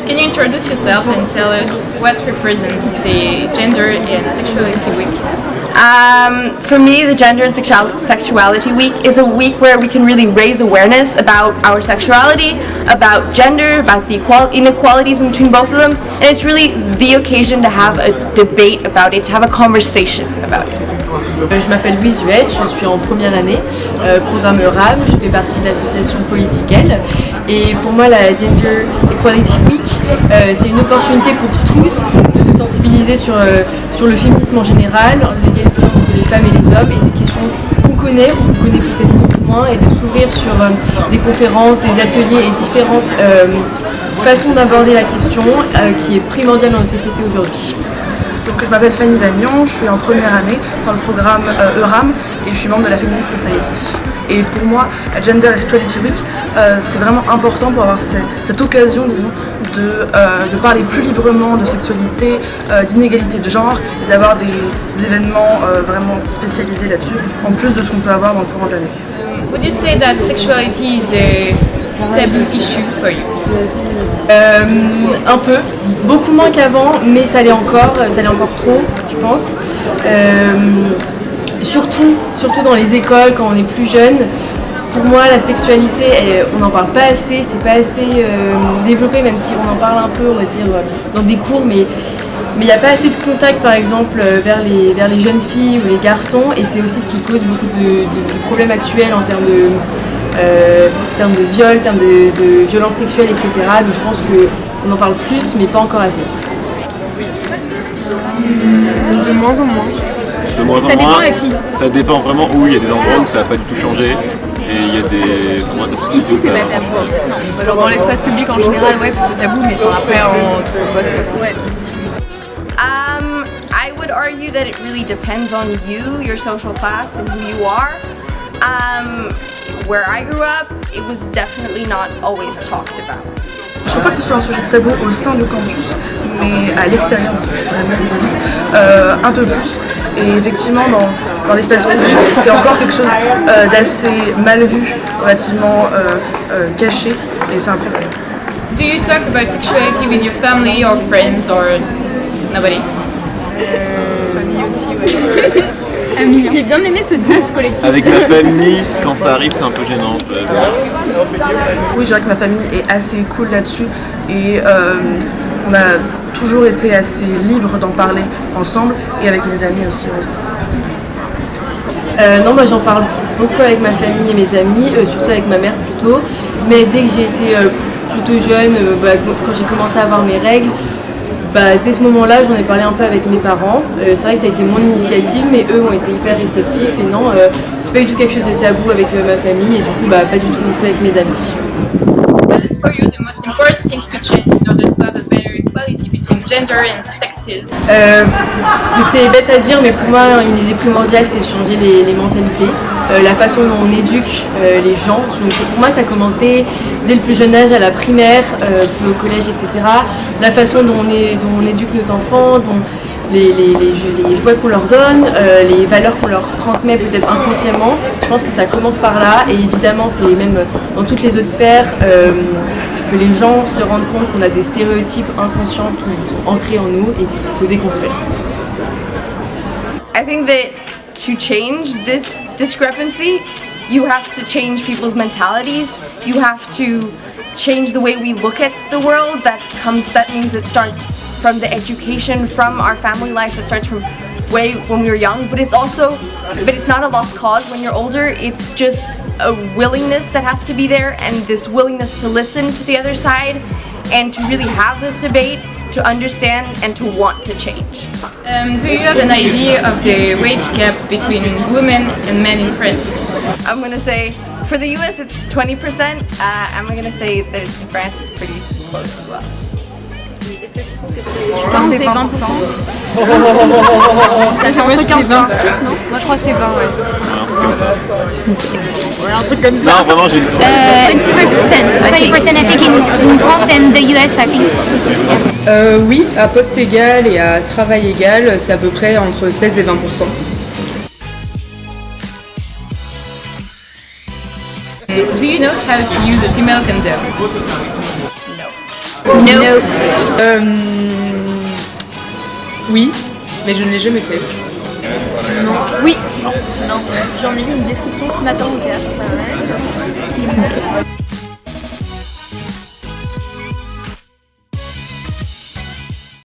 Can you introduce yourself and tell us what represents the Gender and Sexuality Week? For me, the Gender and Sexuality Week is a week where we can really raise awareness about our sexuality, about gender, about the inequalities between both of them, and it's really the occasion to have a debate about it, to have a conversation about it. Je m'appelle Louise Huette, je suis en première année, programme RAM, je fais partie de l'association Political. Et pour moi, la Gender Equality Week, c'est une opportunité pour tous de se sensibiliser sur le féminisme en général, l'égalité entre les femmes et les hommes, et des questions qu'on connaît ou qu'on connaît peut-être beaucoup moins, et de s'ouvrir sur des conférences, des ateliers et différentes façons d'aborder la question qui est primordiale dans notre société aujourd'hui. Donc, je m'appelle Fanny Vagnon, je suis en première année dans le programme ERAM et je suis membre de la Feminist Society. Et pour moi, la Gender and Sexuality Week, c'est vraiment important pour avoir cette occasion, disons, de parler plus librement de sexualité, d'inégalité de genre, et d'avoir des événements vraiment spécialisés là-dessus, en plus de ce qu'on peut avoir dans le courant de l'année. Would you say that sexuality is a taboo issue for you? Un peu, beaucoup moins qu'avant, mais ça l'est encore trop, je pense. Surtout dans les écoles, quand on est plus jeune. Pour moi, la sexualité, on n'en parle pas assez, c'est pas assez développé, même si on en parle un peu, on va dire, dans des cours, mais il n'y a pas assez de contact, par exemple, vers les jeunes filles ou les garçons, et c'est aussi ce qui cause beaucoup de problèmes actuels en termes de viol, en termes de violences sexuelles, etc. Donc je pense qu'on en parle plus, mais pas encore assez. De moins en moins. Ça dépend avec qui? Ça dépend vraiment où. Il y a des endroits où ça n'a pas du tout changé. Et il y a des... Ici, c'est pas tabou. Non, genre dans l'espace public en général, ouais, plutôt tabou, mais après, on trouve pas que ça. Ouais. I would argue that it really depends on you, your social class, and who you are. Where I grew up, it was definitely not always talked about. Je ne trouve pas que ce soit un sujet tabou au sein du campus, mais à l'extérieur, un peu plus. Et effectivement, dans l'espace public, c'est encore quelque chose d'assez mal vu, relativement caché, et c'est un problème. Do you talk about sexuality with your family or friends or nobody? Famille aussi, ouais. J'ai bien aimé ce doute collectif. Avec ma famille, quand ça arrive, c'est un peu gênant. Oui, je dirais que ma famille est assez cool là-dessus et on a toujours été assez libre d'en parler ensemble et avec mes amis aussi. Non, moi j'en parle beaucoup avec ma famille et mes amis, surtout avec ma mère plutôt. Mais dès que j'ai été plutôt jeune, quand j'ai commencé à avoir mes règles, dès ce moment-là, j'en ai parlé un peu avec mes parents. C'est vrai que ça a été mon initiative, mais eux ont été hyper réceptifs. Et non, c'est pas du tout quelque chose de tabou avec ma famille et du coup, pas du tout non plus avec mes amis. What is for you the most important things to change in order to have a better equality between gender and sexes? C'est bête à dire, mais pour moi, une idée primordiale, c'est de changer les mentalités. La façon dont on éduque les gens. Donc, pour moi, ça commence dès le plus jeune âge, à la primaire, puis au collège, etc. La façon dont on éduque nos enfants, dont les jouets qu'on leur donne, les valeurs qu'on leur transmet peut-être inconsciemment. Je pense que ça commence par là, et évidemment, c'est même dans toutes les autres sphères que les gens se rendent compte qu'on a des stéréotypes inconscients qui sont ancrés en nous et qu'il faut déconstruire. I think that to change this discrepancy, you have to change people's mentalities. You have to change the way we look at the world. That means it starts from the education, from our family life. It starts from way when we were young, but it's not a lost cause when you're older. It's just a willingness that has to be there, and this willingness to listen to the other side and to really have this debate, to understand and to want to change. Do you have an idea of the wage gap between women and men in France? I'm going to say, for the US it's 20%. I'm going to say that in France it's pretty close as well. Je pense que c'est 20%. Ça fait entre 15 et 26, non? Moi je crois que c'est 20, ouais. Un truc comme ça. Ouais, un truc comme ça. Non, vraiment, j'ai... 20%. 20% I think in France and the US, I think. Oui, à poste égal et à travail égal, c'est à peu près entre 16 et 20%. Do you know how to use a female condom? No. Oui, mais je ne l'ai jamais fait. Oui. J'en ai lu une description ce matin au théâtre.